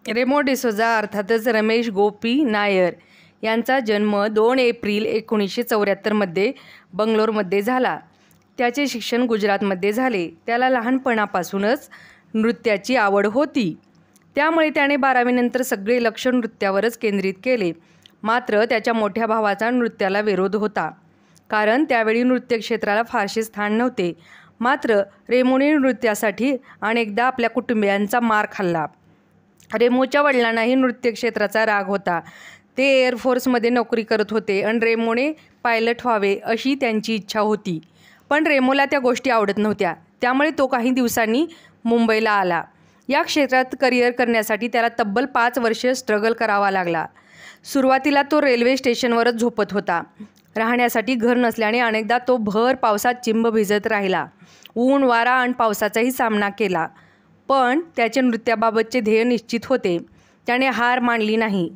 रेमो डिसोझा अर्थातच रमेश गोपी नायर यांचा जन्म 2 एप्रिल 1974मध्ये बंगलोरमध्ये झाला. त्याचे शिक्षण गुजरातमध्ये झाले. त्याला लहानपणापासूनच नृत्याची आवड होती. त्यामुळे त्याने 12वी नंतर सगळे लक्ष नृत्यावरच केंद्रित केले. मात्र त्याच्या मोठ्या भावाचा नृत्याला विरोध होता, कारण त्यावेळी नृत्य क्षेत्राला फारसे स्थान नव्हते. मात्र रेमोने नृत्यासाठी अनेकदा आपल्या कुटुंबियांचा मार खाल्ला. रेमोच्या वडिलांनाही नृत्य क्षेत्राचा राग होता. ते एअरफोर्समध्ये नोकरी करत होते आणि रेमोने पायलट व्हावे अशी त्यांची इच्छा होती. पण रेमोला त्या गोष्टी आवडत नव्हत्या. त्यामुळे तो काही दिवसांनी मुंबईला आला. या क्षेत्रात करिअर करण्यासाठी त्याला तब्बल 5 वर्ष स्ट्रगल करावा लागला. सुरुवातीला तो रेल्वे स्टेशनवरच झोपत होता. राहण्यासाठी घर नसल्याने अनेकदा तो भर पावसात चिंब भिजत राहिला. ऊन, वारा आणि पावसाचाही सामना केला. पण त्याचे नृत्याबाबतचे ध्येय निश्चित होते. त्याने हार मानली नाही.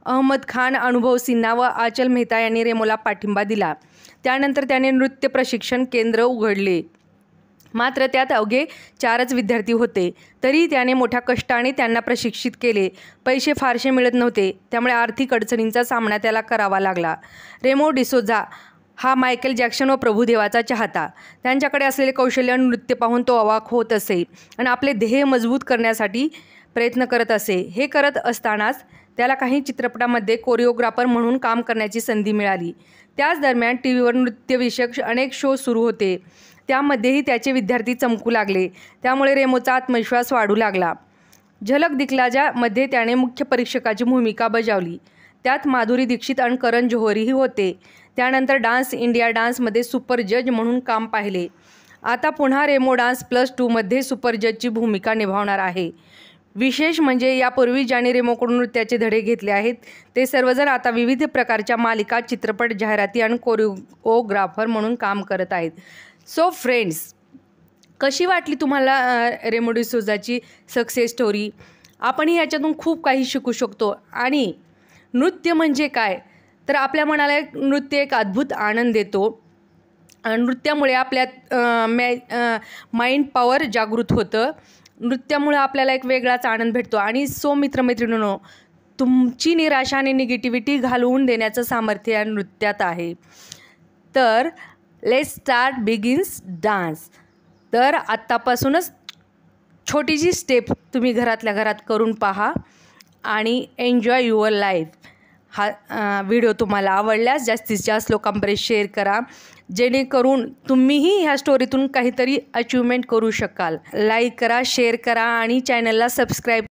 अहमद खान, अनुभव सिन्हा व आचल मेहता यांनी रेमोला पाठिंबा दिला. त्यानंतर त्याने नृत्य प्रशिक्षण केंद्र उघडले. मात्र त्यात अवघे 4च विद्यार्थी होते. तरी त्याने मोठ्या कष्टाने त्यांना प्रशिक्षित केले. पैसे फारसे मिळत नव्हते, त्यामुळे आर्थिक अडचणींचा सामना त्याला करावा लागला. रेमो डिसोझा हा मायकेल जॅक्सन व प्रभुदेवाचा चाहता. त्यांच्याकडे असलेले कौशल्य नृत्य पाहून तो अवाक होत असे आणि आपले ध्येय मजबूत करण्यासाठी प्रयत्न करत असे. हे करत असतानाच त्याला काही चित्रपटामध्ये कोरिओग्राफर म्हणून काम करण्याची संधी मिळाली. त्याच दरम्यान टीव्हीवर नृत्यविषयक अनेक शो सुरू होते. त्यामध्येही त्याचे विद्यार्थी चमकू लागले. त्यामुळे रेमोचा आत्मविश्वास वाढू लागला. झलक दिखलाजामध्ये त्याने मुख्य परीक्षकाची भूमिका बजावली. त्यात माधुरी दीक्षित आणि करण जोहरही होते. त्यानंतर डान्स इंडिया डान्समध्ये सुपर जज म्हणून काम पाहिले. आता पुन्हा रेमो डान्स +2मध्ये सुपर जजची भूमिका निभावणार आहे. विशेष म्हणजे यापूर्वी ज्यांनी रेमोकडून नृत्याचे धडे घेतले आहेत ते सर्वजण आता विविध प्रकारच्या मालिका, चित्रपट, जाहिराती आणि कोरिओग्राफर म्हणून काम करत आहेत. सो फ्रेंड्स, कशी वाटली तुम्हाला रेमो डिसोझाची सक्सेस स्टोरी? आपणही याच्यातून खूप काही शिकू शकतो. आणि नृत्य म्हणजे काय, तर आपल्या मनाला नृत्य एक अद्भुत आनंद देतो. नृत्यामुळे आपल्यात माइंड पॉवर जागृत होतं. नृत्यामुळे आपल्याला एक वेगळाच आनंद भेटतो. आणि सो मित्रमैत्रिणींनो, तुमची निराशा आणि निगेटिव्हिटी घालवून देण्याचं सामर्थ्य या नृत्यात आहे. तर लेट्स स्टार्ट बिगिन्स डान्स. तर आत्तापासूनच छोटीशी स्टेप तुम्ही घरातल्या घरात करून पहा आणि एन्जॉय युअर लाईफ. हा व्हिडिओ तुम्हाला आवडल्यास जास्तीत जास्त लोकांपर्यंत शेअर करा, जेणेकरून तुम्हीही ह्या स्टोरीतून काहीतरी अचिव्हमेंट करू शकाल. लाईक करा, शेअर करा आणि चॅनलला सबस्क्राईब